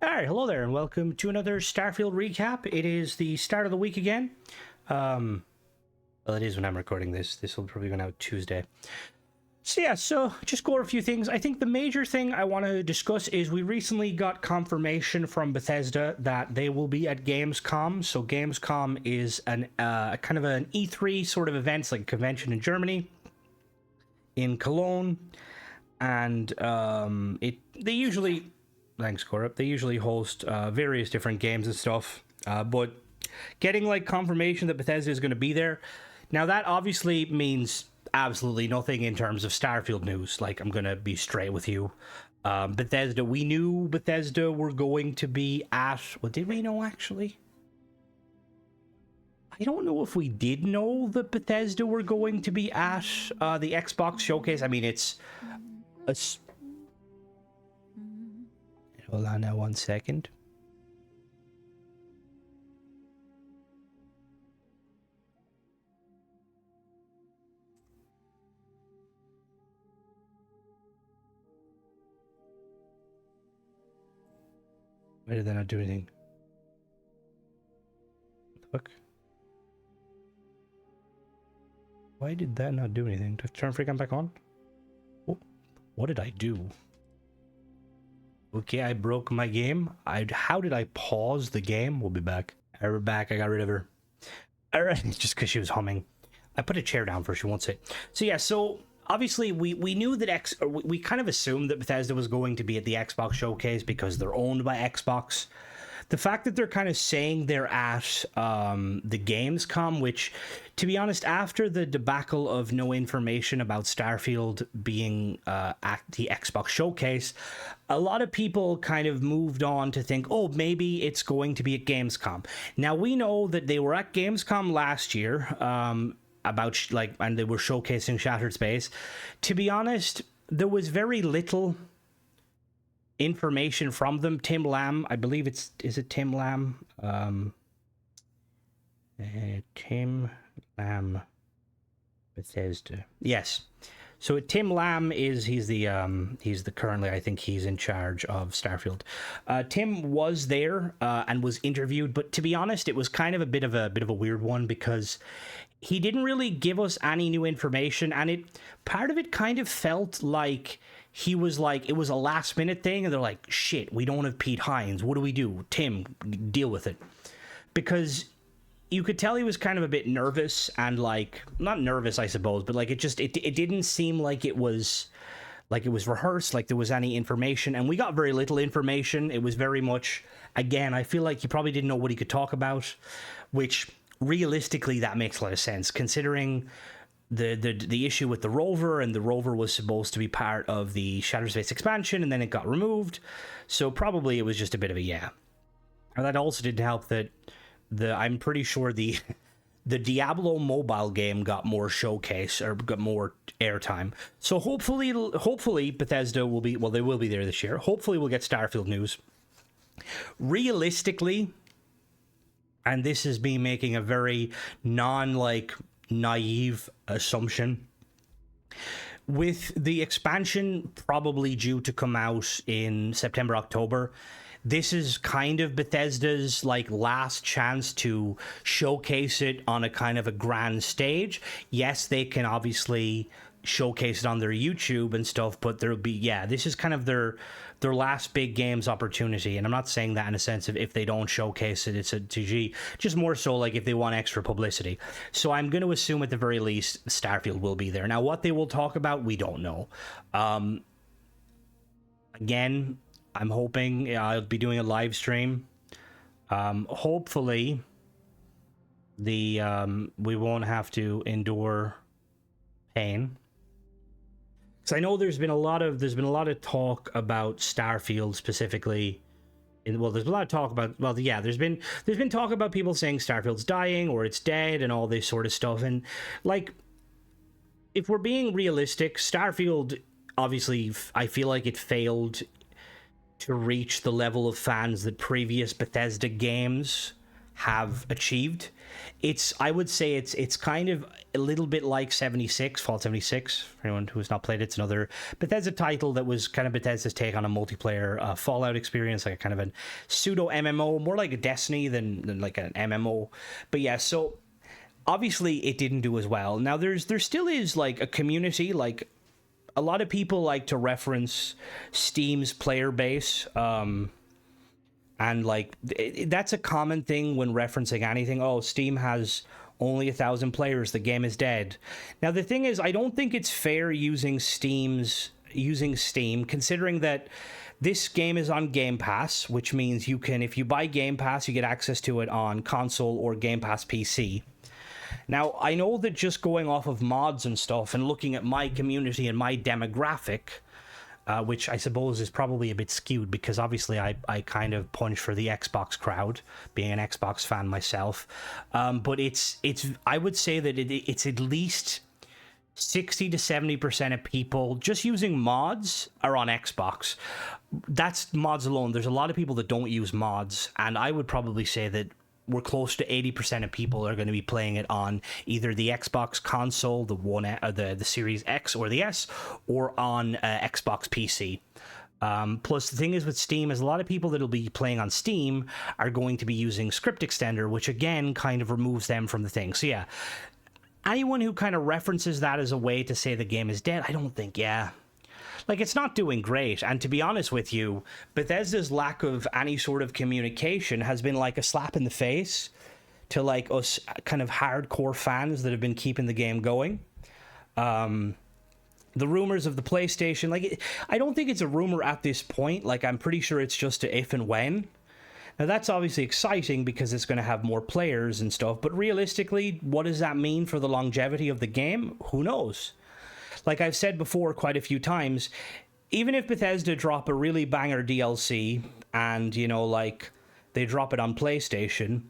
Alright, hello there, and welcome to another Starfield recap. It is the start of the week again. Well, it is when I'm recording this. This will probably go out Tuesday. So just go over a few things. I think the major thing I want to discuss is we recently got confirmation from Bethesda that they will be at Gamescom. So Gamescom is an kind of an E3 sort of event, like a convention in Germany, in Cologne, and they usually... Thanks, Corup. They usually host various different games and stuff, but getting like confirmation that Bethesda is going to be there, now that obviously means absolutely nothing in terms of Starfield news. Like, I'm going to be straight with you. Bethesda, we knew Bethesda were going to be at... Well, did we know, actually? I don't know if we did know that Bethesda were going to be at the Xbox showcase. I mean, it's... Hold on now 1 second. Why did that not do anything? What the fuck? Why did that not do anything? Do I have to turn freaking back on? Oh, what did I do? Okay, I broke my game. How did I pause the game? We'll be back. Alright, we're back. I got rid of her. Alright, just because she was humming. I put a chair down for her. She won't sit. So yeah, so obviously we knew that we kind of assumed that Bethesda was going to be at the Xbox showcase because they're owned by Xbox. The fact that they're kind of saying they're at the Gamescom, which, to be honest, after the debacle of no information about Starfield being at the Xbox showcase, a lot of people kind of moved on to think, oh, maybe it's going to be at Gamescom. Now, we know that they were at Gamescom last year, and they were showcasing Shattered Space. To be honest, there was very little information from them. Tim Lamb, I believe is it Tim Lamb? Tim Lamb, Bethesda. Yes. So Tim Lamb he's the currently, I think he's in charge of Starfield. Tim was there and was interviewed, but to be honest, it was kind of a bit of a weird one because he didn't really give us any new information, and part of it kind of felt like he was like, it was a last minute thing, and they're like, shit, we don't have Pete Hines. What do we do? Tim, deal with it. Because you could tell he was kind of a bit nervous, and like, not nervous, I suppose, but like it didn't seem like it was rehearsed, like there was any information, and we got very little information. It was very much, again, I feel like he probably didn't know what he could talk about, which realistically that makes a lot of sense considering the issue with the rover, and the rover was supposed to be part of the Shattered Space expansion, and then it got removed. So probably it was just a bit of a yeah. And that also didn't help that I'm pretty sure the Diablo mobile game got more showcase, or got more airtime. So hopefully Bethesda will be, well, they will be there this year. Hopefully we'll get Starfield news. Realistically, and this is me making a very naive assumption, with the expansion probably due to come out in September, October, this is kind of Bethesda's like last chance to showcase it on a kind of a grand stage. Yes, they can obviously showcase it on their YouTube and stuff, but there'll be, yeah, this is kind of their last big games opportunity. And I'm not saying that in a sense of if they don't showcase it, it's a GG, just more so like if they want extra publicity. So I'm going to assume at the very least Starfield will be there. Now, what they will talk about, we don't know. Again, I'm hoping I'll be doing a live stream. Hopefully we won't have to endure pain. So I know there's been a lot of talk about Starfield specifically. There's a lot of talk about, there's been talk about people saying Starfield's dying or it's dead and all this sort of stuff. And like, if we're being realistic, Starfield, obviously, I feel like it failed to reach the level of fans that previous Bethesda games have achieved. I would say it's kind of a little bit like Fallout 76. For anyone who's not played it, it's another Bethesda title that was kind of Bethesda's take on a multiplayer Fallout experience, like a kind of a pseudo MMO, more like a Destiny than like an MMO. But yeah, so obviously it didn't do as well. Now there still is like a community, like a lot of people like to reference Steam's player base. And like that's a common thing when referencing anything. Oh, Steam has only 1,000 players. The game is dead. Now the thing is, I don't think it's fair using Steam, considering that this game is on Game Pass, which means you can, if you buy Game Pass, you get access to it on console or Game Pass PC. Now, I know that just going off of mods and stuff and looking at my community and my demographic, which I suppose is probably a bit skewed because obviously I kind of punch for the Xbox crowd, being an Xbox fan myself. But it's I would say that it's at least 60 to 70% of people just using mods are on Xbox. That's mods alone. There's a lot of people that don't use mods, and I would probably say that we're close to 80% of people are going to be playing it on either the Xbox console, the Series X or the S, or on Xbox PC. Plus, the thing is with Steam is a lot of people that'll be playing on Steam are going to be using Script Extender, which again kind of removes them from the thing. So yeah, anyone who kind of references that as a way to say the game is dead, I don't think, like, it's not doing great. And to be honest with you, Bethesda's lack of any sort of communication has been like a slap in the face to like us kind of hardcore fans that have been keeping the game going. The rumors of the PlayStation, like, I don't think it's a rumor at this point. Like, I'm pretty sure it's just a if and when. Now, that's obviously exciting because it's going to have more players and stuff. But realistically, what does that mean for the longevity of the game? Who knows? Like I've said before quite a few times, even if Bethesda drop a really banger DLC and, you know, like they drop it on PlayStation,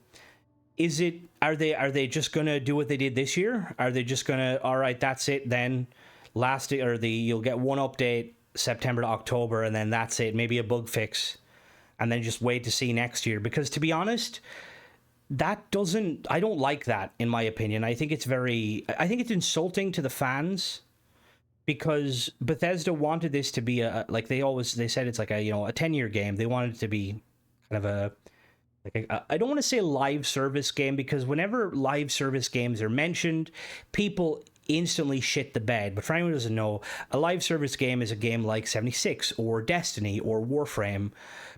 are they just going to do what they did this year? Are they just going to, all right, that's it then, you'll get one update September to October and then that's it, maybe a bug fix, and then just wait to see next year? Because to be honest, I don't like that, in my opinion. I think it's it's insulting to the fans. Because Bethesda wanted this to be they said it's like a 10-year game. They wanted it to be kind of I don't want to say live service game, because whenever live service games are mentioned, people instantly shit the bed. But for anyone who doesn't know, a live service game is a game like 76 or Destiny or Warframe.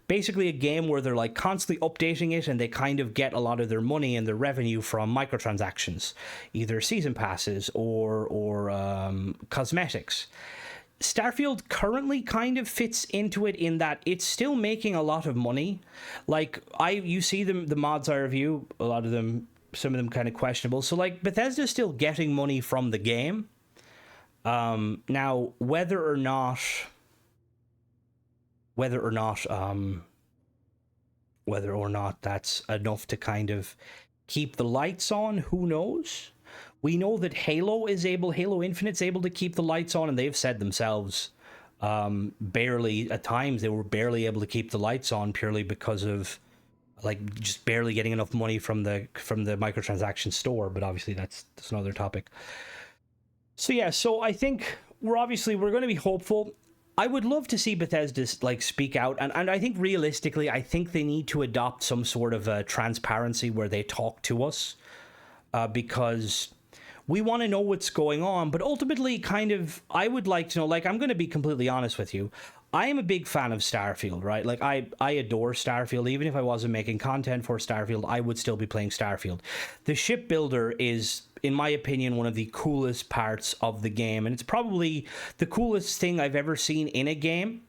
Basically a game where they're like constantly updating it, and they kind of get a lot of their money and their revenue from microtransactions, either season passes or cosmetics. Starfield currently kind of fits into it in that it's still making a lot of money. Like you see the mods I review, a lot of them, some of them kind of questionable. So like Bethesda's still getting money from the game. Now whether or not that's enough to kind of keep the lights on, who knows? We know that Halo Infinite's able to keep the lights on, and they've said themselves, barely, at times they were barely able to keep the lights on purely because of like just barely getting enough money from the microtransaction store. But obviously that's another topic. So yeah, so I think we're going to be hopeful. I would love to see Bethesda like speak out, and I think realistically, I think they need to adopt some sort of a transparency where they talk to us, because we want to know what's going on. But ultimately, kind of, I would like to know. Like, I'm going to be completely honest with you. I am a big fan of Starfield, right? Like, I adore Starfield. Even if I wasn't making content for Starfield, I would still be playing Starfield. The shipbuilder is, in my opinion, one of the coolest parts of the game, and it's probably the coolest thing I've ever seen in a game.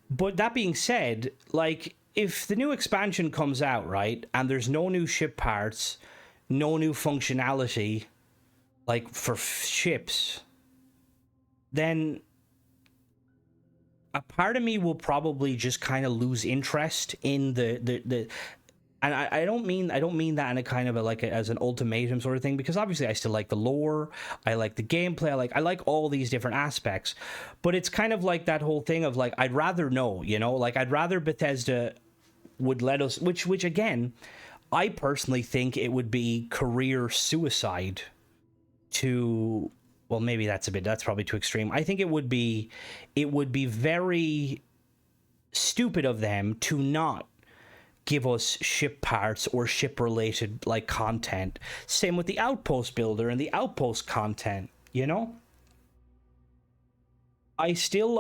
But that being said, like, if the new expansion comes out, right, and there's no new ship parts, no new functionality, like, for ships, then a part of me will probably just kind of lose interest in the and I don't mean that in a kind of as an ultimatum sort of thing, because obviously I still like the lore, I like the gameplay, I like all these different aspects, but it's kind of like that whole thing of like, I'd rather know, like I'd rather Bethesda would let us, which again, I personally think it would be career suicide to, well, maybe that's probably too extreme. I think it would be very stupid of them to not give us ship parts or ship related like content. Same with the Outpost builder and the Outpost content, you know? I still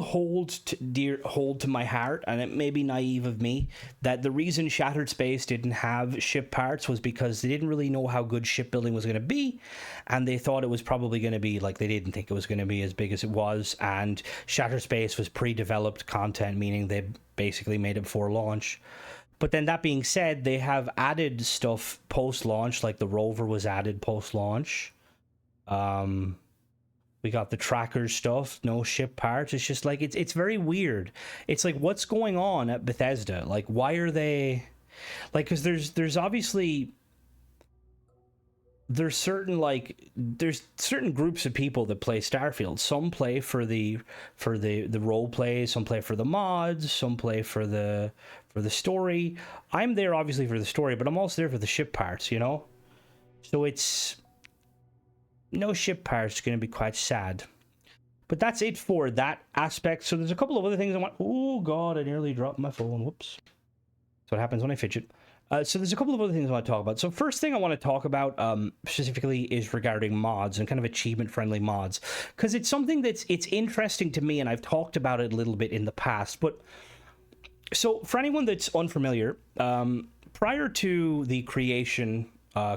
hold to my heart, and it may be naive of me, that the reason Shattered Space didn't have ship parts was because they didn't really know how good shipbuilding was going to be, and they thought it was probably going to be like, they didn't think it was going to be as big as it was, and Shattered Space was pre-developed content, meaning they basically made it before launch. But then that being said, they have added stuff post-launch, like the rover was added post-launch. We got the tracker stuff, no ship parts. It's just like, it's very weird. It's like, what's going on at Bethesda? Like, why are they like, because there's obviously there's certain groups of people that play Starfield. Some play for the role play, some play for the mods, some play for the story. I'm there obviously for the story, but I'm also there for the ship parts, you know? So it's no ship parts, going to be quite sad. But that's it for that aspect. So there's a couple of other things I want. Oh god, I nearly dropped my phone. Whoops. That's what happens when I fidget. So there's a couple of other things I want to talk about. So first thing I want to talk about specifically is regarding mods and kind of achievement-friendly mods, because it's something it's interesting to me, and I've talked about it a little bit in the past. But so for anyone that's unfamiliar, prior to the creation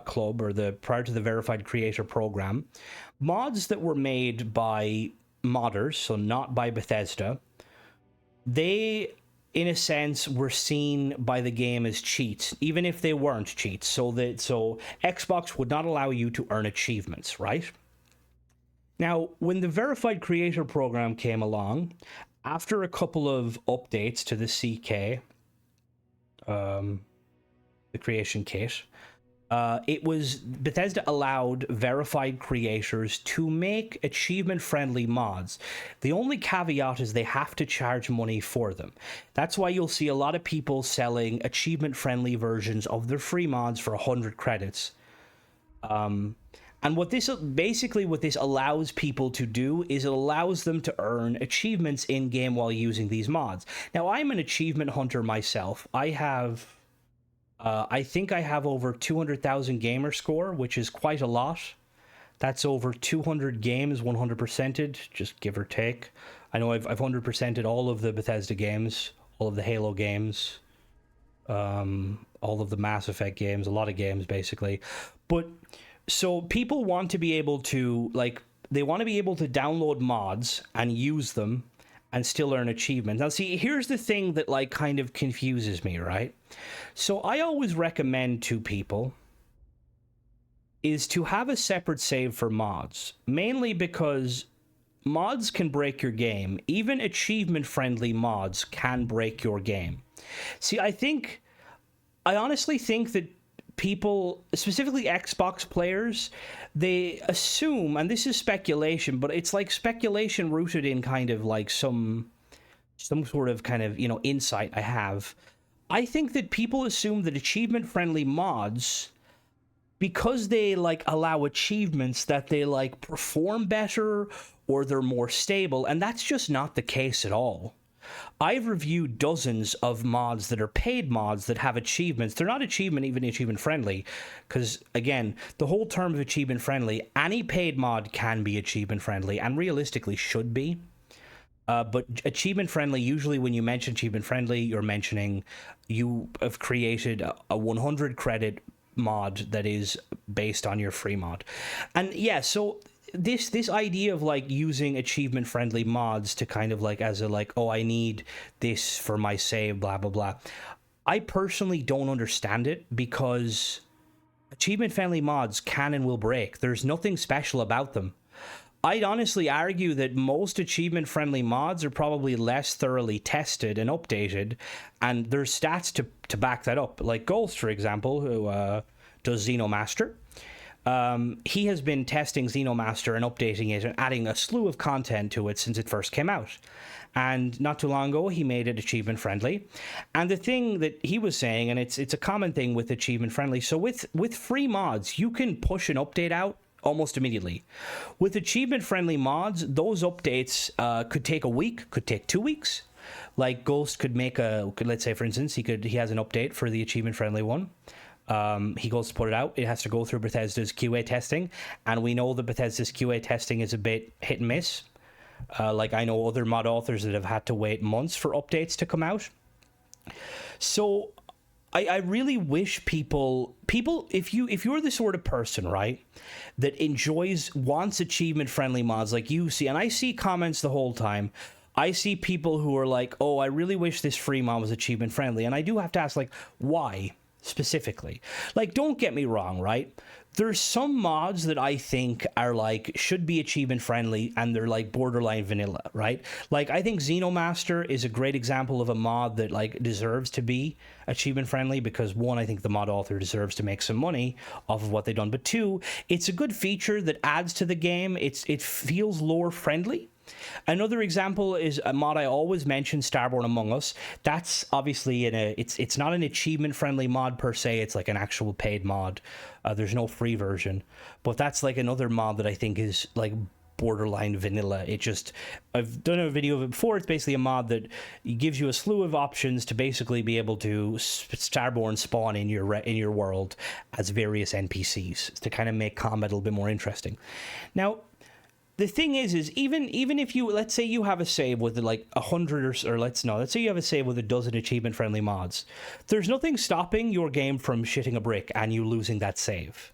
club, or prior to the verified creator program, mods that were made by modders, so not by Bethesda, they in a sense were seen by the game as cheats, even if they weren't cheats. So Xbox would not allow you to earn achievements, right? Now, when the verified creator program came along, after a couple of updates to the CK, the creation kit, Bethesda allowed verified creators to make achievement-friendly mods. The only caveat is they have to charge money for them. That's why you'll see a lot of people selling achievement-friendly versions of their free mods for 100 credits. And what this allows people to do is it allows them to earn achievements in-game while using these mods. Now, I'm an achievement hunter myself. I think I have over 200,000 gamer score, which is quite a lot. That's over 200 games 100%ed, just give or take. I know I've 100%ed all of the Bethesda games, all of the Halo games, all of the Mass Effect games, a lot of games basically. But so people want to be able to download mods and use them and still earn achievements. Now, see, here's the thing that kind of confuses me, right? So I always recommend to people is to have a separate save for mods, mainly because mods can break your game. Even achievement-friendly mods can break your game. See, I honestly think that people, specifically Xbox players, they assume, and this is speculation, but it's like speculation rooted in kind of like some sort of kind of, insight I have. I think that people assume that achievement-friendly mods, because they allow achievements, that they perform better or they're more stable, and that's just not the case at all. I've reviewed dozens of mods that are paid mods that have achievements. They're not even achievement friendly, because again, the whole term of achievement friendly, any paid mod can be achievement friendly and realistically should be. But achievement friendly, usually when you mention achievement friendly, you're mentioning you have created a 100 credit mod that is based on your free mod. And yeah, so this idea of using achievement friendly mods to kind of as a oh, I need this for my save, blah blah blah, I personally don't understand it, because achievement friendly mods can and will break. There's nothing special about them. I'd honestly argue that most achievement friendly mods are probably less thoroughly tested and updated, and there's stats to back that up. Like Ghost, for example, who does Xenomaster. He has been testing Xenomaster and updating it and adding a slew of content to it since it first came out. and not too long ago he made it achievement friendly. And the thing that he was saying, and it's a common thing with achievement friendly, so with free mods you can push an update out almost immediately. With achievement friendly mods, those updates could take a week, could take 2 weeks. Like Ghost could make let's say for instance he has an update for the achievement friendly one. He goes to put it out. It has to go through Bethesda's QA testing, and we know that Bethesda's QA testing is a bit hit and miss. Like I know other mod authors that have had to wait months for updates to come out. So I really wish people if you're the sort of person, right, that wants achievement friendly mods, like you see, and I see comments the whole time. I see people who are like, oh, I really wish this free mod was achievement friendly, and I do have to ask, like, why specifically? Like, don't get me wrong, right? There's some mods that I think are like should be achievement friendly, and they're like borderline vanilla, right? Like I think Xenomaster is a great example of a mod that like deserves to be achievement friendly, because one, I think the mod author deserves to make some money off of what they've done, but two, it's a good feature that adds to the game. It feels lore friendly. Another example is a mod I always mention, Starborn Among Us. That's obviously it's not an achievement friendly mod per se. It's like an actual paid mod. There's no free version, but that's like another mod that I think is like borderline vanilla. I've done a video of it before. It's basically a mod that gives you a slew of options to basically be able to Starborn spawn in your world as various NPCs to kind of make combat a little bit more interesting. Now, the thing is even if you, let's say you have a save with like 100 let's say you have a save with a dozen achievement friendly mods, there's nothing stopping your game from shitting a brick and you losing that save.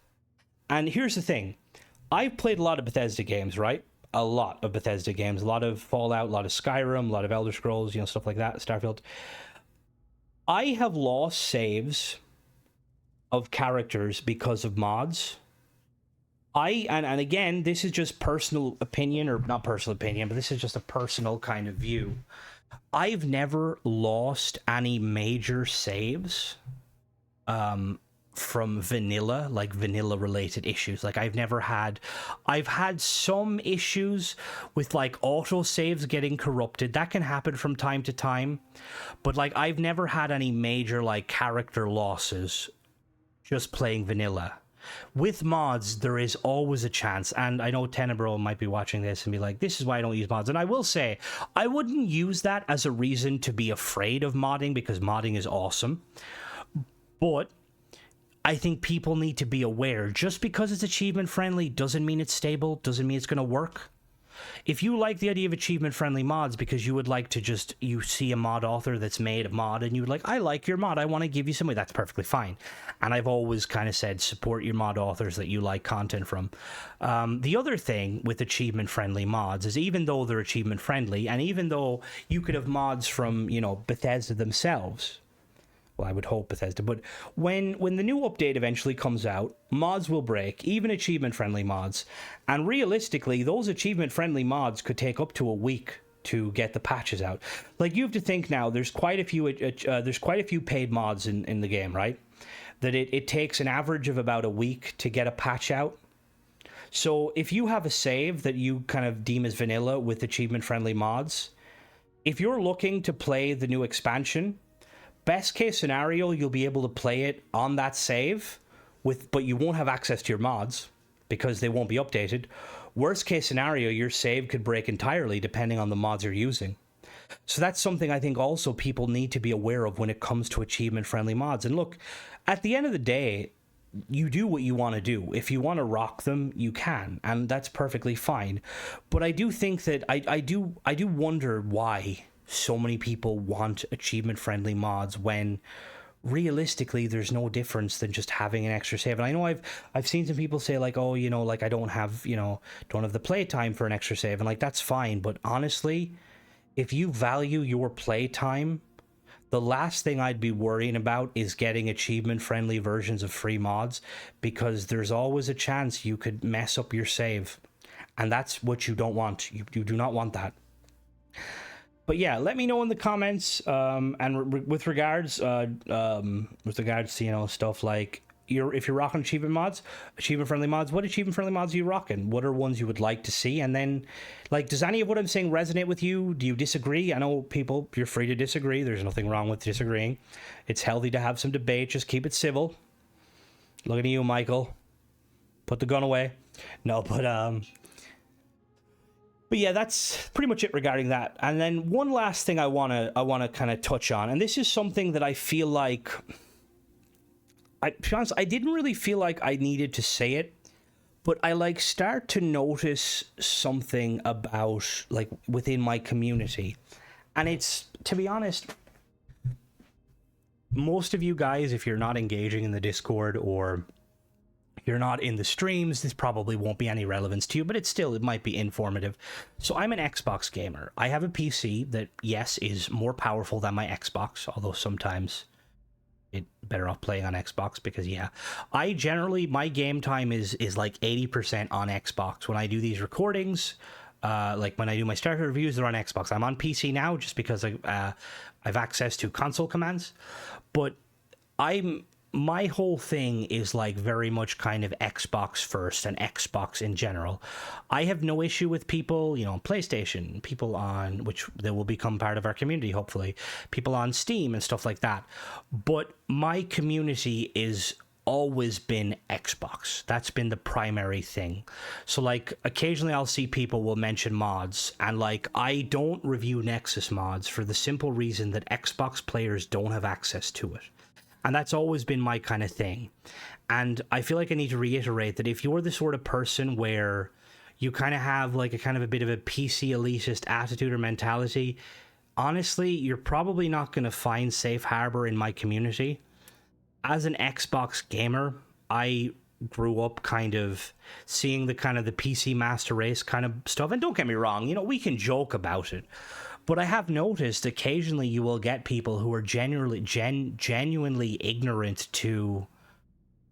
And here's the thing, I've played a lot of Bethesda games, right? A lot of Bethesda games, a lot of Fallout, a lot of Skyrim, a lot of Elder Scrolls, stuff like that, Starfield. I have lost saves of characters because of mods. And again, this is just personal opinion, or not personal opinion, but this is just a personal kind of view. I've never lost any major saves from vanilla, like vanilla related issues. Like I've had some issues with like auto saves getting corrupted. That can happen from time to time, but like I've never had any major like character losses just playing vanilla. With mods, there is always a chance, and I know Tenebro might be watching this and be like, this is why I don't use mods. And I will say, I wouldn't use that as a reason to be afraid of modding, because modding is awesome. But I think people need to be aware, just because it's achievement friendly doesn't mean it's stable, doesn't mean it's going to work. If you like the idea of achievement friendly mods because you would like to you see a mod author that's made a mod and you're like, I like your mod, I want to give you some money, that's perfectly fine. And I've always kind of said, support your mod authors that you like content from. The other thing with achievement friendly mods is, even though they're achievement friendly, and even though you could have mods from, Bethesda themselves, well, I would hope Bethesda, but when the new update eventually comes out, mods will break, even achievement-friendly mods, and realistically, those achievement-friendly mods could take up to a week to get the patches out. Like, you have to think now, there's quite a few paid mods in the game, right? That it takes an average of about a week to get a patch out. So if you have a save that you kind of deem as vanilla with achievement-friendly mods, if you're looking to play the new expansion, best case scenario, you'll be able to play it on that save, but you won't have access to your mods because they won't be updated. Worst case scenario, your save could break entirely depending on the mods you're using. So that's something I think also people need to be aware of when it comes to achievement-friendly mods. And look, at the end of the day, you do what you want to do. If you want to rock them, you can, and that's perfectly fine. But I do think that I do wonder why so many people want achievement-friendly mods when realistically there's no difference than just having an extra save. And I know I've seen some people say like, oh, like I don't have the playtime for an extra save, and like that's fine. But honestly, if you value your playtime, the last thing I'd be worrying about is getting achievement-friendly versions of free mods, because there's always a chance you could mess up your save, and that's what you don't want. You do not want that. But yeah, let me know in the comments, and with regards to stuff like if you're rocking achievement friendly mods, what achievement friendly mods are you rocking? What are ones you would like to see? And then, like, does any of what I'm saying resonate with you? Do you disagree? I know people, you're free to disagree. There's nothing wrong with disagreeing. It's healthy to have some debate. Just keep it civil. Looking at you, Michael. Put the gun away. No, but yeah, that's pretty much it regarding that. And then one last thing I wanna kind of touch on, and this is something that I feel like, to be honest, I didn't really feel like I needed to say it, but I like start to notice something about like within my community, and it's, to be honest, most of you guys, if you're not engaging in the Discord or you're not in the streams, this probably won't be any relevance to you, but it might be informative. So I'm an Xbox gamer. I have a PC that, yes, is more powerful than my Xbox, although sometimes it better off playing on Xbox because, yeah, I generally, my game time is like 80% on Xbox. When I do these recordings, like when I do my starter reviews, they're on Xbox. I'm on PC now just because I've access to console commands, but my whole thing is like very much kind of Xbox first and Xbox in general. I have no issue with people, you know, on PlayStation, people on, which they will become part of our community, hopefully, people on Steam and stuff like that. But my community is always been Xbox. That's been the primary thing. So like occasionally I'll see people will mention mods, and like I don't review Nexus mods for the simple reason that Xbox players don't have access to it. And that's always been my kind of thing. And I feel like I need to reiterate that if you're the sort of person where you kind of have like a kind of a bit of a PC elitist attitude or mentality, honestly, you're probably not going to find safe harbor in my community. As an Xbox gamer, I grew up kind of seeing the kind of the PC master race kind of stuff. And don't get me wrong, you know, we can joke about it. But I have noticed occasionally you will get people who are genuinely ignorant to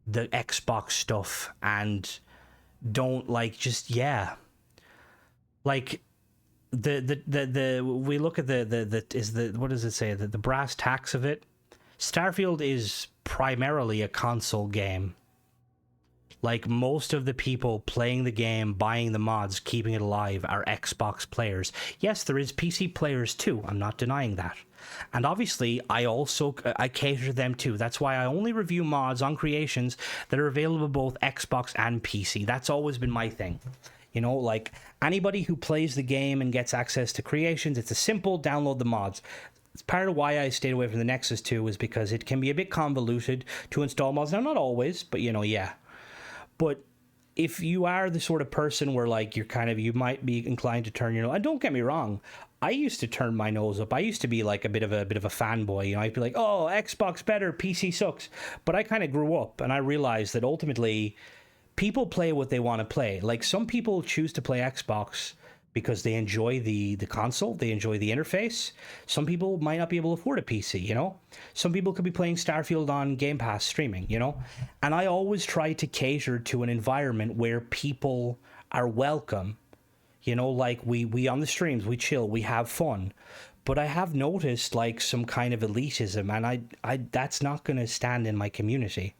the Xbox stuff and don't like just, yeah. Like we look at what does it say? The brass tacks of it. Starfield is primarily a console game. Like, most of the people playing the game, buying the mods, keeping it alive are Xbox players. Yes, there is PC players too. I'm not denying that. And obviously, I cater to them too. That's why I only review mods on creations that are available both Xbox and PC. That's always been my thing. You know, like, anybody who plays the game and gets access to creations, it's a simple download the mods. It's part of why I stayed away from the Nexus 2 is because it can be a bit convoluted to install mods. Now, not always, but, you know, yeah. But if you are the sort of person where like you might be inclined to turn your nose, and don't get me wrong, I used to turn my nose up. I used to be like a bit of a fanboy, you know. I'd be like, oh, Xbox better, PC sucks. But I kind of grew up and I realized that ultimately people play what they want to play. Like, some people choose to play Xbox because they enjoy the console, they enjoy the interface. Some people might not be able to afford a PC, you know? Some people could be playing Starfield on Game Pass streaming, you know? And I always try to cater to an environment where people are welcome. You know, like we on the streams, we chill, we have fun. But I have noticed like some kind of elitism, and I that's not going to stand in my community.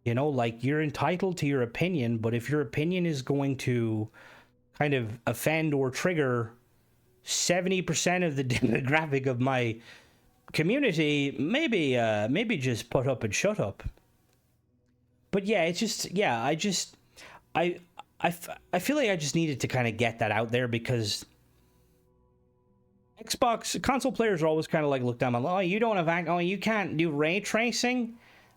You know, like, you're entitled to your opinion, but if your opinion is going to kind of offend or trigger 70% of the demographic of my community, maybe just put up and shut up. But yeah, it's just, yeah, I feel like I just needed to kind of get that out there, because Xbox console players are always kind of like looked down on, oh, you don't have, oh, you can't do ray tracing,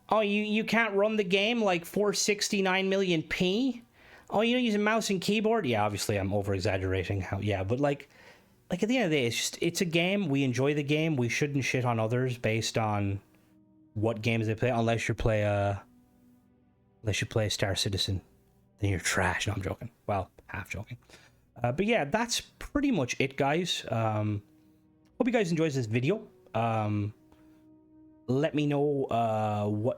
oh, you can't run the game like 469 million p. Oh, you don't use a mouse and keyboard? Yeah, obviously I'm over-exaggerating. But like at the end of the day, it's a game. We enjoy the game. We shouldn't shit on others based on what games they play, unless you play Star Citizen. Then you're trash. No, I'm joking. Well, half joking. But yeah, that's pretty much it, guys. Hope you guys enjoyed this video. Let me know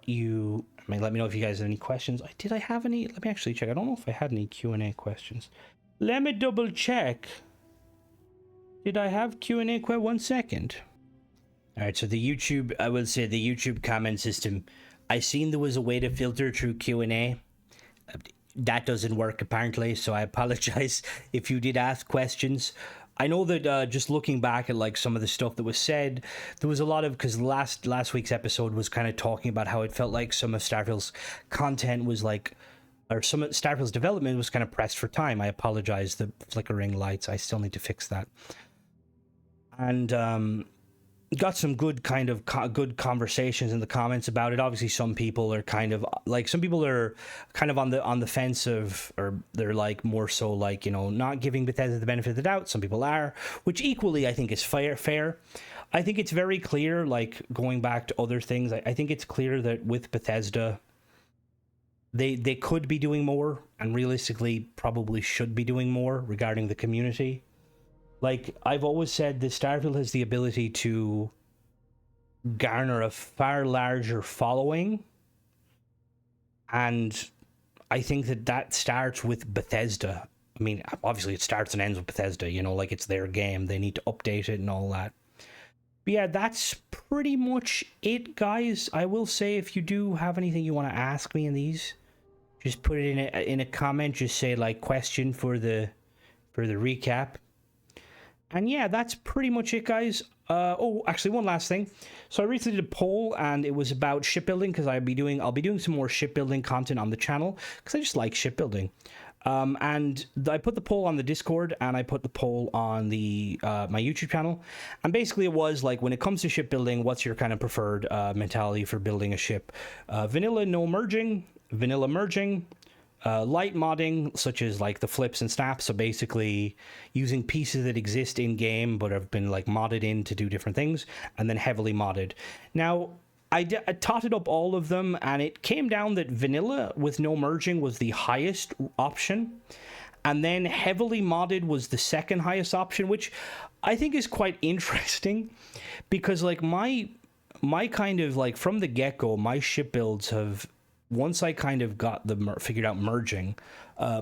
let me know if you guys have any questions. Did I have any? Let me actually check. I don't know if I had any Q&A questions. Let me double check. Did I have Q&A? 1 second. All right, so the YouTube, I will say the YouTube comment system I seen there was a way to filter through Q&A. That doesn't work apparently, so I apologize if you did ask questions. I know that just looking back at like some of the stuff that was said, there was a lot of, because last week's episode was kind of talking about how it felt like some of Starfield's content was like, or some of Starfield's development was kind of pressed for time. I apologize, the flickering lights, I still need to fix that. And got some good kind of good conversations in the comments about it. Obviously some people are kind of like, some people are kind of on the fence of, or they're like more so like, you know, not giving Bethesda the benefit of the doubt. Some people are, which equally I think is fair. I think it's very clear, like going back to other things, I think it's clear that with Bethesda they could be doing more, and realistically probably should be doing more regarding the community. Like, I've always said that Starfield has the ability to garner a far larger following. And I think that starts with Bethesda. I mean, obviously it starts and ends with Bethesda, you know, like it's their game. They need to update it and all that. But yeah, that's pretty much it, guys. I will say, if you do have anything you want to ask me in these, just put it in a comment. Just say, like, question for the recap. And yeah, that's pretty much it, guys. Oh, actually, one last thing. So I recently did a poll, and it was about shipbuilding, because I'll be doing some more shipbuilding content on the channel, because I just like shipbuilding. And I put the poll on the Discord, and I put the poll on the my YouTube channel. And basically, it was like, when it comes to shipbuilding, what's your kind of preferred mentality for building a ship? Vanilla, no merging. Vanilla, merging. Light modding, such as like the flips and snaps, so basically using pieces that exist in game but have been like modded in to do different things, and then heavily modded. Now, I totted up all of them, and it came down that vanilla with no merging was the highest option, and then heavily modded was the second highest option, which I think is quite interesting, because like my kind of like, from the get-go, my ship builds have, once I kind of got figured out merging,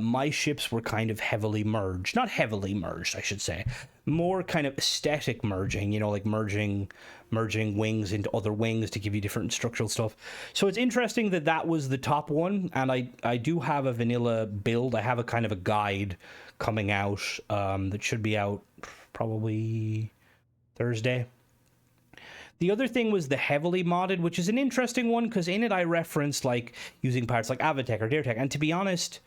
my ships were kind of heavily merged. Not heavily merged, I should say. More kind of aesthetic merging, you know, like merging wings into other wings to give you different structural stuff. So it's interesting that was the top one, and I do have a vanilla build. I have a kind of a guide coming out that should be out probably Thursday. The other thing was the heavily modded, which is an interesting one, because in it I referenced like using parts like Avatech or Daretech, and to be honest,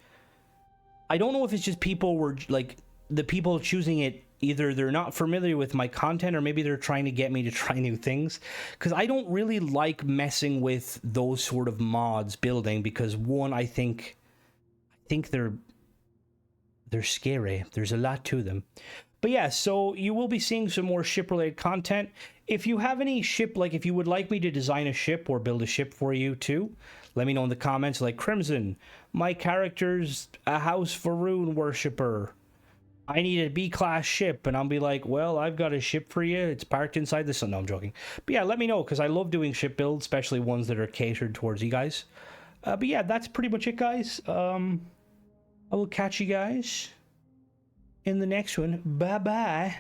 I don't know if it's just people were like, the people choosing it, either they're not familiar with my content, or maybe they're trying to get me to try new things, because I don't really like messing with those sort of mods building, because one, I think they're scary. There's a lot to them. But yeah, so you will be seeing some more ship-related content. If you have any ship, like if you would like me to design a ship or build a ship for you too, let me know in the comments. Like, Crimson, my character's a House Faroon worshipper. I need a B-class ship. And I'll be like, well, I've got a ship for you. It's parked inside the sun. No, I'm joking. But yeah, let me know, because I love doing ship builds, especially ones that are catered towards you guys. But yeah, that's pretty much it, guys. I will catch you guys in the next one. Bye-bye.